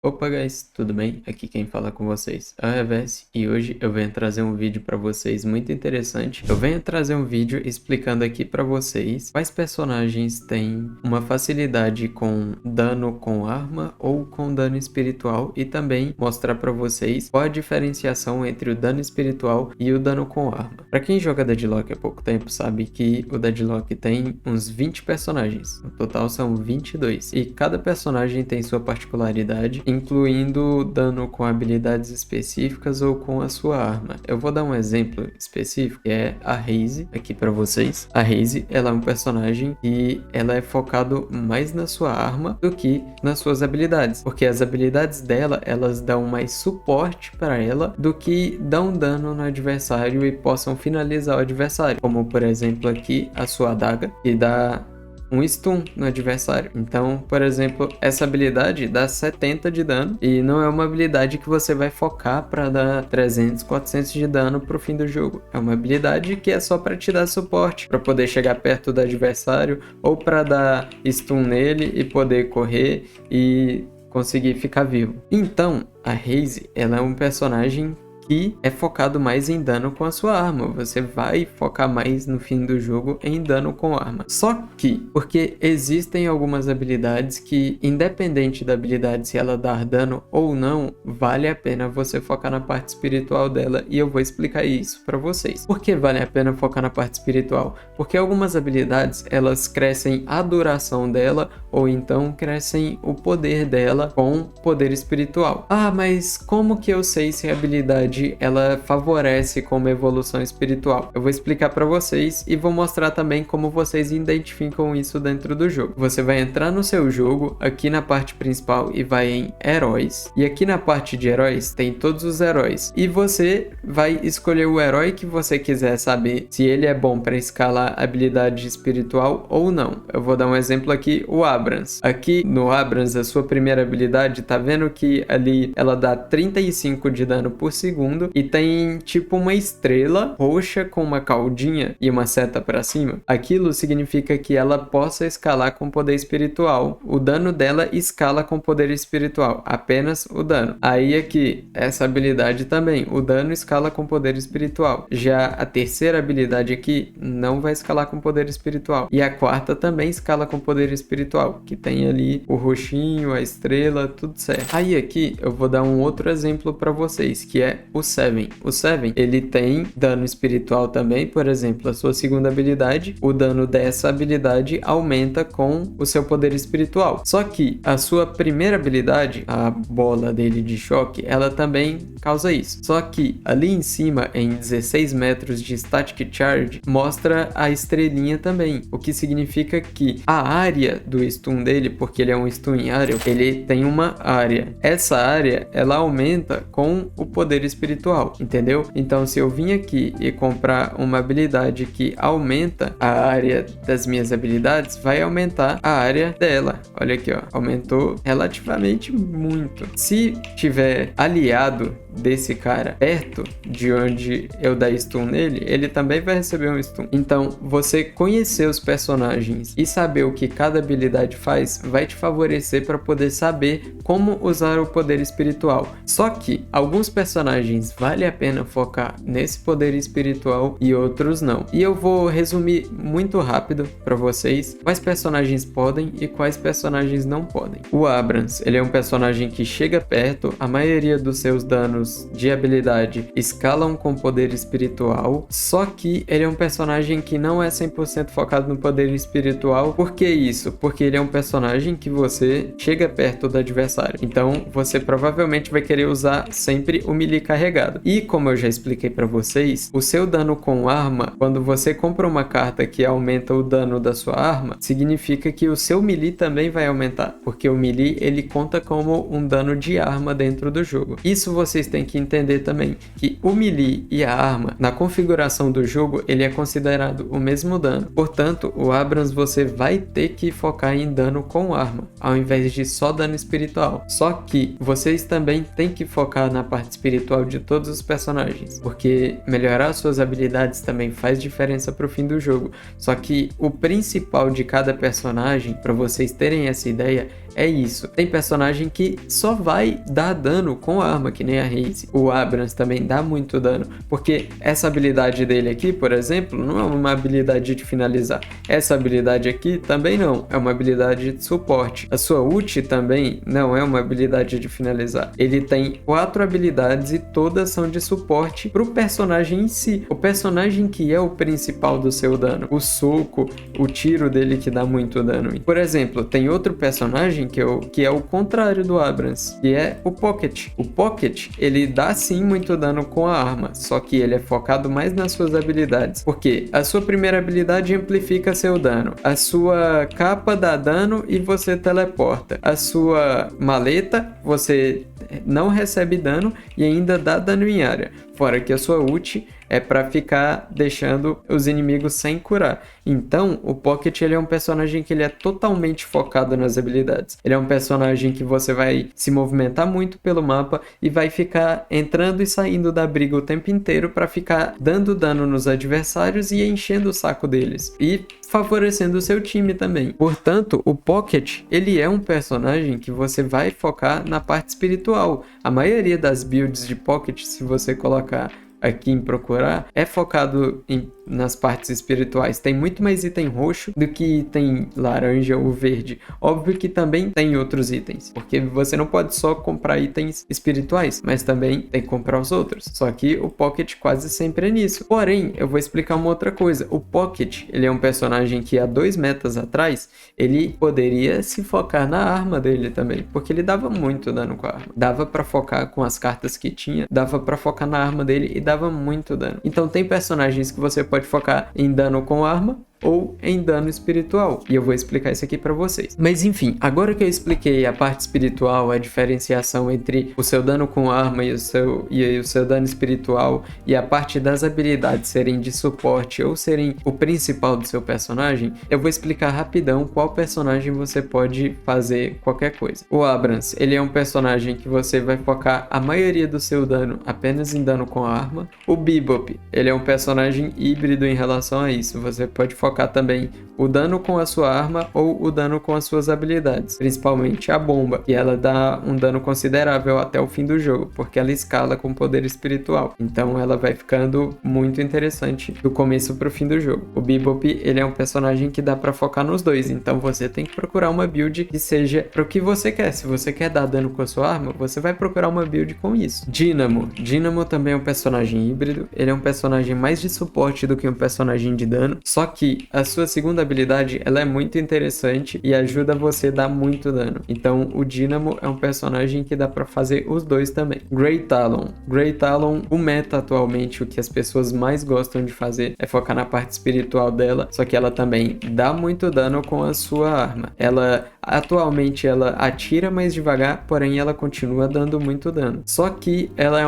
Opa, guys, tudo bem? Aqui quem fala com vocês é o Reverse e hoje eu venho trazer um vídeo para vocês muito interessante. Eu venho trazer um vídeo explicando aqui para vocês quais personagens têm uma facilidade com dano com arma ou com dano espiritual e também mostrar para vocês qual a diferenciação entre o dano espiritual e o dano com arma. Para quem joga Deadlock há pouco tempo sabe que o Deadlock tem uns 20 personagens, no total são 22 e cada personagem tem sua particularidade, incluindo dano com habilidades específicas ou com a sua arma. Eu vou dar um exemplo específico, que é a Raze, aqui para vocês. A Raze, ela é um personagem e ela é focado mais na sua arma do que nas suas habilidades, porque as habilidades dela, elas dão mais suporte para ela do que dão dano no adversário e possam finalizar o adversário, como por exemplo aqui a sua adaga, que dá um stun no adversário. Então, por exemplo, essa habilidade dá 70 de dano e não é uma habilidade que você vai focar para dar 300, 400 de dano pro fim do jogo. É uma habilidade que é só para te dar suporte, para poder chegar perto do adversário ou para dar stun nele e poder correr e conseguir ficar vivo. Então, a Raze, ela é um personagem que é focado mais em dano com a sua arma. Você vai focar mais no fim do jogo em dano com arma. Só que, porque existem algumas habilidades que, independente da habilidade se ela dar dano ou não, vale a pena você focar na parte espiritual dela e eu vou explicar isso para vocês. Por que vale a pena focar na parte espiritual? Porque algumas habilidades, elas crescem a duração dela ou então crescem o poder dela com poder espiritual. Ah, mas como que eu sei se a habilidade ela favorece como evolução espiritual? Eu vou explicar para vocês e vou mostrar também como vocês identificam isso dentro do jogo. Você vai entrar no seu jogo aqui na parte principal e vai em heróis, e aqui na parte de heróis tem todos os heróis e você vai escolher o herói que você quiser saber se ele é bom para escalar habilidade espiritual ou não. Eu vou dar um exemplo aqui, o Abrams. Aqui no Abrams, a sua primeira habilidade, tá vendo que ali ela dá 35 de dano por segundo e tem tipo uma estrela roxa com uma caldinha e uma seta para cima. Aquilo significa que ela possa escalar com poder espiritual. O dano dela escala com poder espiritual, apenas o dano. Aí aqui, essa habilidade também, o dano escala com poder espiritual. Já a terceira habilidade aqui não vai escalar com poder espiritual. E a quarta também escala com poder espiritual, que tem ali o roxinho, a estrela, tudo certo. Aí aqui eu vou dar um outro exemplo para vocês, que é o Seven. O Seven, ele tem dano espiritual também, por exemplo, a sua segunda habilidade, o dano dessa habilidade aumenta com o seu poder espiritual. Só que a sua primeira habilidade, a bola dele de choque, ela também causa isso. Só que ali em cima, em 16 metros de static charge, mostra a estrelinha também, o que significa que a área do stun dele, porque ele é um stun em área, ele tem uma área. Essa área, ela aumenta com o poder espiritual, entendeu? Então, se eu vim aqui e comprar uma habilidade que aumenta a área das minhas habilidades, vai aumentar a área dela. Olha aqui, ó, aumentou relativamente muito. Se tiver aliado desse cara perto de onde eu dar stun nele, ele também vai receber um stun. Então, você conhecer os personagens e saber o que cada habilidade faz vai te favorecer para poder saber como usar o poder espiritual. Só que alguns personagens vale a pena focar nesse poder espiritual e outros não. E eu vou resumir muito rápido para vocês quais personagens podem e quais personagens não podem. O Abrams, ele é um personagem que chega perto, a maioria dos seus danos de habilidade escalam com poder espiritual, só que ele é um personagem que não é 100% focado no poder espiritual. Por que isso? Porque ele é um personagem que você chega perto do adversário, então você provavelmente vai querer usar sempre o melee carregado. E como eu já expliquei para vocês, o seu dano com arma, quando você compra uma carta que aumenta o dano da sua arma, significa que o seu melee também vai aumentar, porque o melee ele conta como um dano de arma dentro do jogo. Isso vocês têm que entender também, que o melee e a arma, na configuração do jogo, ele é considerado o mesmo dano. Portanto, o Abrams você vai ter que focar em dano com arma, ao invés de só dano espiritual. Só que vocês também têm que focar na parte espiritual de todos os personagens, porque melhorar suas habilidades também faz diferença pro fim do jogo. Só que o principal de cada personagem, para vocês terem essa ideia, é isso. Tem personagem que só vai dar dano com arma, que nem a Raze. O Abrams também dá muito dano, porque essa habilidade dele aqui, por exemplo, não é uma habilidade de finalizar. Essa habilidade aqui também não, é uma habilidade de suporte. A sua ult também não é uma habilidade de finalizar. Ele tem 4 habilidades e todas são de suporte pro personagem em si. O personagem que é o principal do seu dano. O soco, o tiro dele que dá muito dano. Por exemplo, tem outro personagem que é o contrário do Abrams, que é o Pocket. O Pocket, ele dá sim muito dano com a arma, só que ele é focado mais nas suas habilidades. Porque a sua primeira habilidade amplifica seu dano. A sua capa dá dano e você teleporta. A sua maleta, você não recebe dano e ainda dá dano em área. Fora que a sua ult é para ficar deixando os inimigos sem curar. Então, o Pocket ele é um personagem que ele é totalmente focado nas habilidades. Ele é um personagem que você vai se movimentar muito pelo mapa e vai ficar entrando e saindo da briga o tempo inteiro para ficar dando dano nos adversários e enchendo o saco deles. E favorecendo o seu time também. Portanto, o Pocket, ele é um personagem que você vai focar na parte espiritual. A maioria das builds de Pocket, se você colocar aqui em procurar, é focado nas partes espirituais. Tem muito mais item roxo do que item laranja ou verde. Óbvio que também tem outros itens, porque você não pode só comprar itens espirituais, mas também tem que comprar os outros. Só que o Pocket quase sempre é nisso. Porém, eu vou explicar uma outra coisa. O Pocket, ele é um personagem que há 2 metas atrás, ele poderia se focar na arma dele também, porque ele dava muito dano com a arma. Dava pra focar com as cartas que tinha, dava pra focar na arma dele e dava muito dano. Então tem personagens que você pode focar em dano com arma ou em dano espiritual, e eu vou explicar isso aqui para vocês. Mas enfim, agora que eu expliquei a parte espiritual, a diferenciação entre o seu dano com arma e o seu dano espiritual, e a parte das habilidades serem de suporte ou serem o principal do seu personagem, eu vou explicar rapidão qual personagem você pode fazer qualquer coisa. O Abrams, ele é um personagem que você vai focar a maioria do seu dano apenas em dano com arma. O Bebop, ele é um personagem híbrido em relação a isso, você pode focar também o dano com a sua arma ou o dano com as suas habilidades, principalmente a bomba, que ela dá um dano considerável até o fim do jogo, porque ela escala com poder espiritual, então ela vai ficando muito interessante do começo pro fim do jogo. O Bebop, ele é um personagem que dá pra focar nos dois, então você tem que procurar uma build que seja pro que você quer. Se você quer dar dano com a sua arma, você vai procurar uma build com isso. Dynamo também é um personagem híbrido, ele é um personagem mais de suporte do que um personagem de dano, só que a sua segunda habilidade, ela é muito interessante e ajuda você a dar muito dano. Então, o Dynamo é um personagem que dá pra fazer os dois também. Grey Talon, o meta atualmente, o que as pessoas mais gostam de fazer é focar na parte espiritual dela, só que ela também dá muito dano com a sua arma. Atualmente, ela atira mais devagar, porém ela continua dando muito dano. Só que ela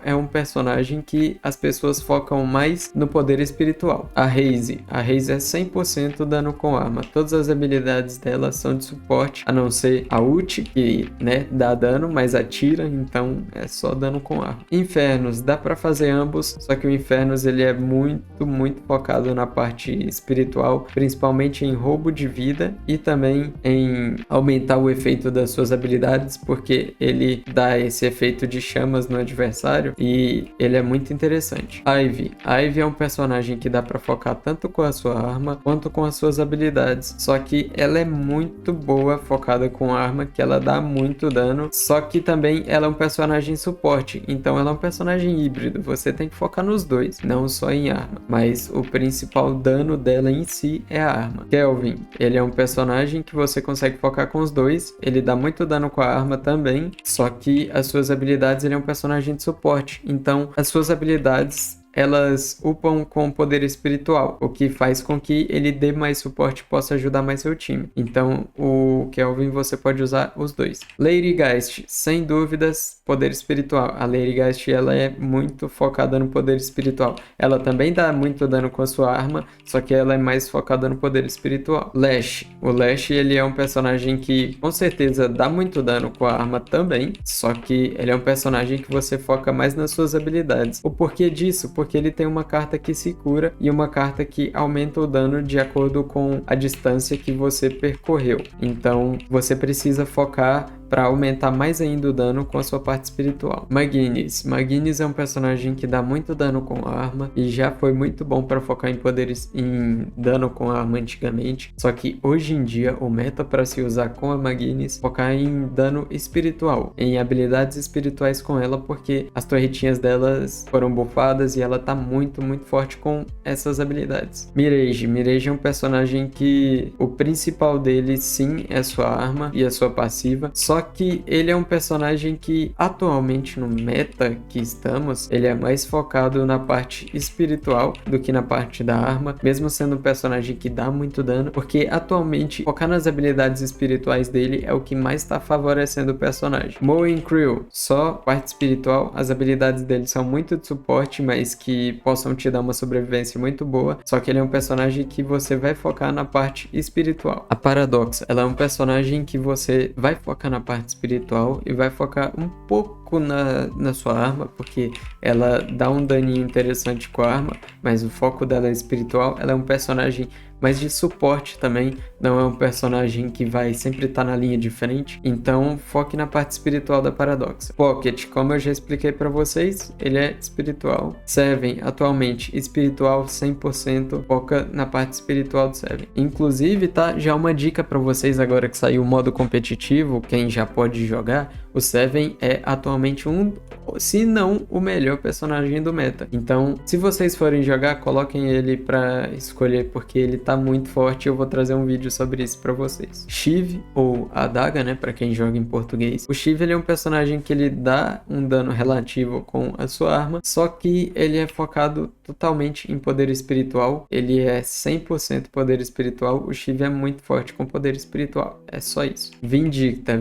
é um personagem que as pessoas focam mais no poder espiritual. A Raze é 100% dano com arma. Todas as habilidades dela são de suporte, a não ser a ult, que, né, dá dano, mas atira, então é só dano com arma. Infernos, dá pra fazer ambos, só que o Infernos, ele é muito, muito focado na parte espiritual, principalmente em roubo de vida e também em aumentar o efeito das suas habilidades, porque ele dá esse efeito de chamas no adversário e ele é muito interessante. Ivy é um personagem que dá pra focar tanto com a sua arma quanto com as suas habilidades, só que ela é muito boa focada com arma, que ela dá muito dano, só que também ela é um personagem suporte, então ela é um personagem híbrido, você tem que focar nos dois, não só em arma, mas o principal dano dela em si é a arma. Kelvin, ele é um personagem que você consegue focar com os dois, ele dá muito dano com a arma também, só que as suas habilidades, ele é um personagem de suporte, então as suas habilidades elas upam com poder espiritual, o que faz com que ele dê mais suporte e possa ajudar mais seu time. Então, o Kelvin você pode usar os dois. Lady Geist, sem dúvidas, poder espiritual. A Lady Geist, ela é muito focada no poder espiritual. Ela também dá muito dano com a sua arma, só que ela é mais focada no poder espiritual. Lash. O Lash, ele é um personagem que, com certeza, dá muito dano com a arma também, só que ele é um personagem que você foca mais nas suas habilidades. O porquê disso? porque ele tem uma carta que se cura e uma carta que aumenta o dano de acordo com a distância que você percorreu. Então você precisa focar para aumentar mais ainda o dano com a sua parte espiritual. Magnus é um personagem que dá muito dano com arma e já foi muito bom para focar em poderes em dano com arma antigamente, só que hoje em dia o meta para se usar com a Magnus focar em dano espiritual, em habilidades espirituais com ela, porque as torretinhas delas foram buffadas e ela tá muito forte com essas habilidades. Mirage é um personagem que o principal dele sim é sua arma e a sua passiva, só que ele é um personagem que atualmente no meta que estamos, ele é mais focado na parte espiritual do que na parte da arma, mesmo sendo um personagem que dá muito dano, porque atualmente focar nas habilidades espirituais dele é o que mais está favorecendo o personagem. Moen Creel, só parte espiritual, as habilidades dele são muito de suporte, mas que possam te dar uma sobrevivência muito boa, só que ele é um personagem que você vai focar na parte espiritual. A Paradox, ela é um personagem que você vai focar na parte espiritual e vai focar um pouco na sua arma, porque ela dá um daninho interessante com a arma, mas o foco dela é espiritual. Ela é um personagem mais de suporte também, não é um personagem que vai sempre estar na linha de frente, então foque na parte espiritual da Paradox. Pocket, como eu já expliquei para vocês, ele é espiritual. Seven, atualmente espiritual 100%, foca na parte espiritual do Seven. Inclusive, tá, já uma dica para vocês agora que saiu o modo competitivo, quem já pode jogar, o Seven é atualmente se não o melhor personagem do meta. Então, se vocês forem jogar, coloquem ele para escolher, porque ele tá muito forte e eu vou trazer um vídeo sobre isso para vocês. Shiv, ou Adaga, né, para quem joga em português. O Shiv, ele é um personagem que ele dá um dano relativo com a sua arma, só que ele é focado totalmente em poder espiritual. Ele é 100% poder espiritual. O Shiv é muito forte com poder espiritual. É só isso. Vindicta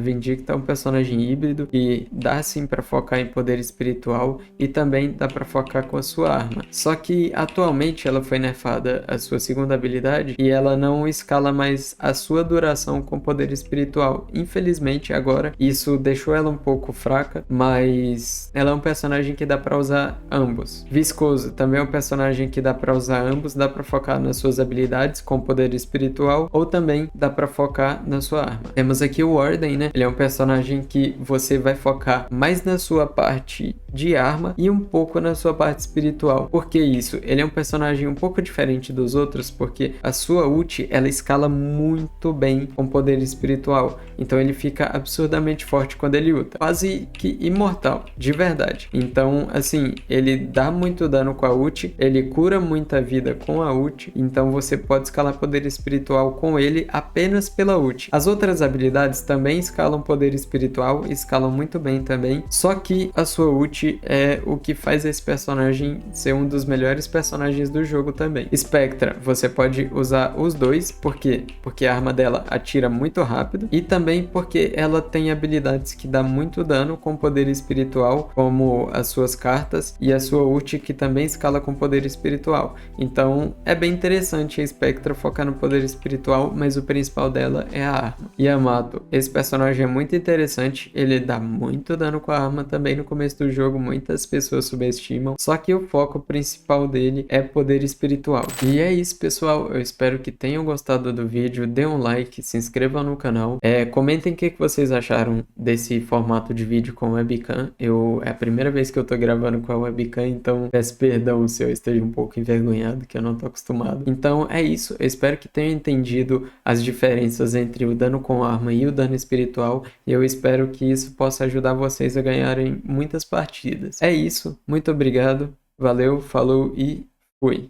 é um personagem híbrido que dá sim para focar em poder espiritual e também dá para focar com a sua arma. Só que atualmente ela foi nerfada a sua segunda habilidade e ela não escala mais a sua duração com poder espiritual. Infelizmente agora isso deixou ela um pouco fraca, mas ela é um personagem que dá para usar ambos. Viscoso também é um personagem que dá para usar ambos, dá para focar nas suas habilidades com poder espiritual ou também dá para focar na sua arma. Temos aqui o Warden, né? Ele é um personagem que você vai focar mais na sua parte de arma e um pouco na sua parte espiritual. Por que isso? Ele é um personagem um pouco diferente dos outros, porque a sua ult, ela escala muito bem com poder espiritual. Então ele fica absurdamente forte quando ele ulta. Quase que imortal, de verdade. Então, assim, ele dá muito dano com a ult, ele cura muita vida com a ult, então você pode escalar poder espiritual com ele apenas pela ult. As outras habilidades também escalam poder espiritual, escalam muito bem também, só que a sua ult é o que faz esse personagem ser um dos melhores personagens do jogo também. Spectra, você pode usar os dois, por quê? Porque a arma dela atira muito rápido e também porque ela tem habilidades que dá muito dano com poder espiritual, como as suas cartas e a sua ult que também escala com poder espiritual. Então é bem interessante a Spectra focar no poder espiritual, mas o principal dela é a arma. Yamato, esse personagem é muito interessante, ele dá muito dano com a arma também no começo do jogo, muitas pessoas subestimam, só que o foco principal dele é poder espiritual. E é isso, pessoal, eu espero que tenham gostado do vídeo, dê um like, se inscrevam no canal, comentem o que vocês acharam desse formato de vídeo com webcam. É a primeira vez que eu tô gravando com a webcam, então peço perdão se eu esteja um pouco envergonhado, que eu não tô acostumado. Então é isso, eu espero que tenham entendido as diferenças entre o dano com arma e o dano espiritual, e eu espero que isso possa ajudar vocês a ganharem muitas partidas. É isso, muito obrigado, valeu, falou e fui!